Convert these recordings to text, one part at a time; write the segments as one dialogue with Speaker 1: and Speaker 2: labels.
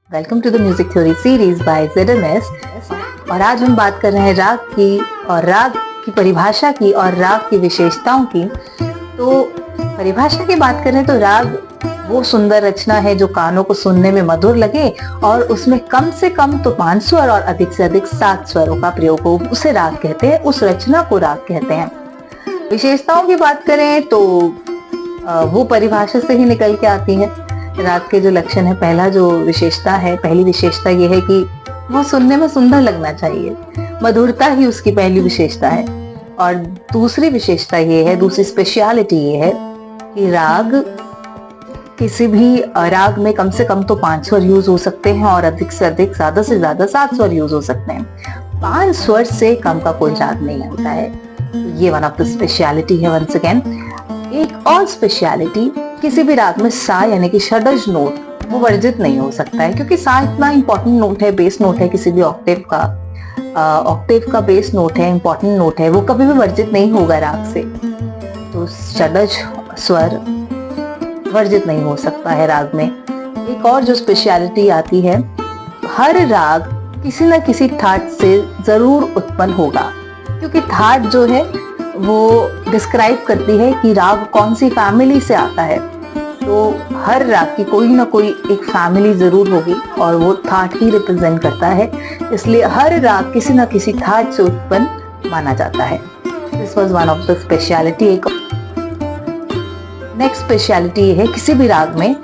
Speaker 1: Welcome to the music theory series by ZMS। और आज हम बात कर रहे हैं राग की और राग की परिभाषा की और राग की विशेषताओं की। तो परिभाषा की बात करें तो राग वो सुंदर रचना है जो कानों को सुनने में मधुर लगे और उसमें कम से कम तो 5 स्वर और अधिक से अधिक 7 स्वरों का प्रयोग हो, उसे राग कहते हैं, उस रचना को राग कहते हैं। विशेषताओं की बात करें तो वो परिभाषा से ही निकल के आती है। राग के जो लक्षण है, पहली विशेषता ये है कि वो सुनने में सुंदर लगना चाहिए, मधुरता ही उसकी पहली विशेषता है। और दूसरी विशेषता ये है, दूसरी स्पेशलिटी ये है कि राग किसी भी राग में कम से कम तो 5 स्वर यूज हो सकते हैं और अधिक से अधिक ज्यादा से ज्यादा 7 स्वर यूज हो सकते हैं। 5 स्वर से कम का कोई राग नहीं होता है। ये वन ऑफ द स्पेशलिटी है। वंस अगेन एक और स्पेशलिटी, किसी भी राग में सा यानी कि षडज नोट वो वर्जित नहीं हो सकता है, क्योंकि सा इतना इंपॉर्टेंट नोट है, बेस नोट है किसी भी ऑक्टेव का बेस नोट है, इंपॉर्टेंट नोट है, वो कभी भी वर्जित नहीं होगा राग से। तो षडज स्वर वर्जित नहीं हो सकता है राग में। एक और जो स्पेशलिटी आती है, हर राग किसी न किसी थाट से जरूर उत्पन्न होगा, क्योंकि थाट जो है वो डिस्क्राइब करती है कि राग कौन सी फैमिली से आता है। तो हर राग की कोई ना कोई एक फैमिली जरूर होगी और वो थाट ही रिप्रेजेंट करता है, इसलिए हर राग किसी ना किसी थाट से उत्पन्न माना जाता है। This was one of the speciality. एक नेक्स्ट स्पेशलिटी ये है, किसी भी राग में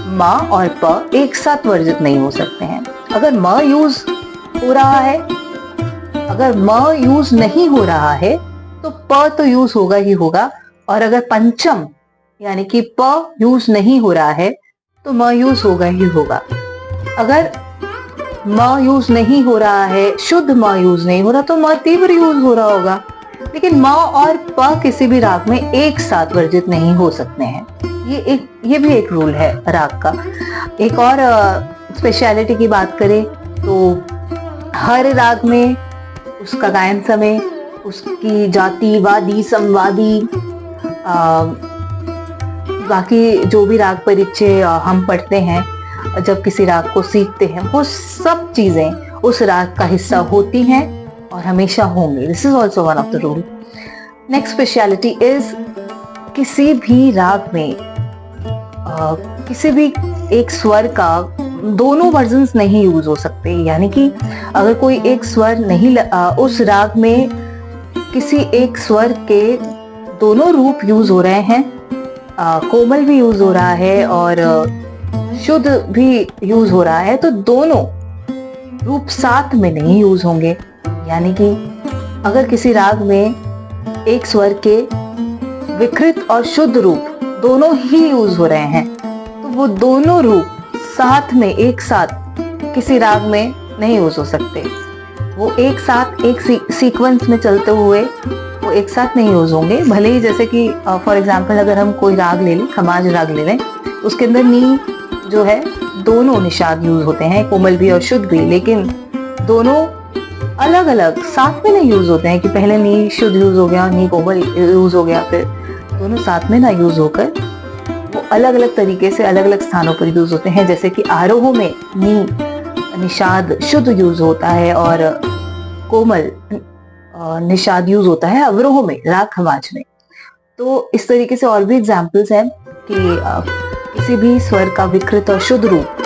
Speaker 1: म और प एक साथ वर्जित नहीं हो सकते हैं। अगर म यूज हो रहा है, अगर म यूज नहीं हो रहा है तो प तो यूज होगा ही होगा, और अगर पंचम यानी कि प यूज नहीं हो रहा है तो म यूज होगा ही होगा। अगर म यूज नहीं हो रहा है, शुद्ध म यूज नहीं हो रहा, तो म तीव्र यूज हो रहा होगा। लेकिन म और प किसी भी राग में एक साथ वर्जित नहीं हो सकते हैं। ये भी एक रूल है राग का। एक और स्पेशलिटी की बात करें तो हर राग में उसका गायन समय, उसकी जाति, वादी, संवादी, बाकी जो भी राग परिचय हम पढ़ते हैं जब किसी राग को सीखते हैं, वो सब चीजें उस राग का हिस्सा होती हैं और हमेशा होंगी। This is also one of the rule. Next speciality is, किसी भी राग में किसी भी एक स्वर का दोनों वर्जन्स नहीं यूज हो सकते। यानी कि अगर कोई एक स्वर नहीं उस राग में किसी एक स्वर के दोनों रूप यूज हो रहे हैं, कोमल भी यूज हो रहा है और शुद्ध भी यूज हो रहा है, तो दोनों रूप साथ में नहीं यूज होंगे। यानी कि अगर किसी राग में एक स्वर के विकृत और शुद्ध रूप दोनों ही यूज हो रहे हैं, तो वो दोनों रूप साथ में एक साथ किसी राग में नहीं यूज हो सकते। वो एक साथ एक सीक्वेंस में चलते हुए वो एक साथ नहीं यूज होंगे। भले ही जैसे कि फॉर एग्जांपल अगर हम कोई राग ले लें, खमाज राग ले लें, उसके अंदर नी जो है दोनों निषाद यूज होते हैं, कोमल भी और शुद्ध भी, लेकिन दोनों अलग अलग साथ में नहीं यूज होते हैं कि पहले नी शुद्ध यूज हो गया, नी कोमल यूज हो गया, फिर दोनों साथ में ना यूज होकर वो अलग अलग तरीके से अलग अलग स्थानों पर यूज होते हैं। जैसे कि आरोह में नी निषाद शुद्ध यूज होता है और कोमल निषाद यूज होता है अवरोह में, राग खमाज में। तो इस तरीके से और भी एग्जाम्पल्स हैं कि किसी भी स्वर का विकृत और शुद्ध रूप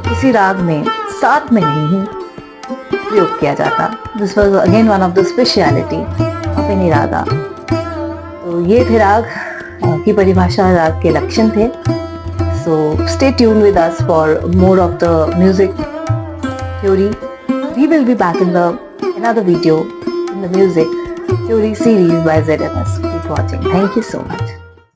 Speaker 1: किसी राग में साथ में नहीं प्रयोग किया जाता। This was again one of the speciality of any raga. तो ये थे राग की परिभाषा, राग के लक्षण थे। So stay tune with us for more of the music theory. We will be back in another video in the music theory series by ZMS. Keep watching. Thank you so much.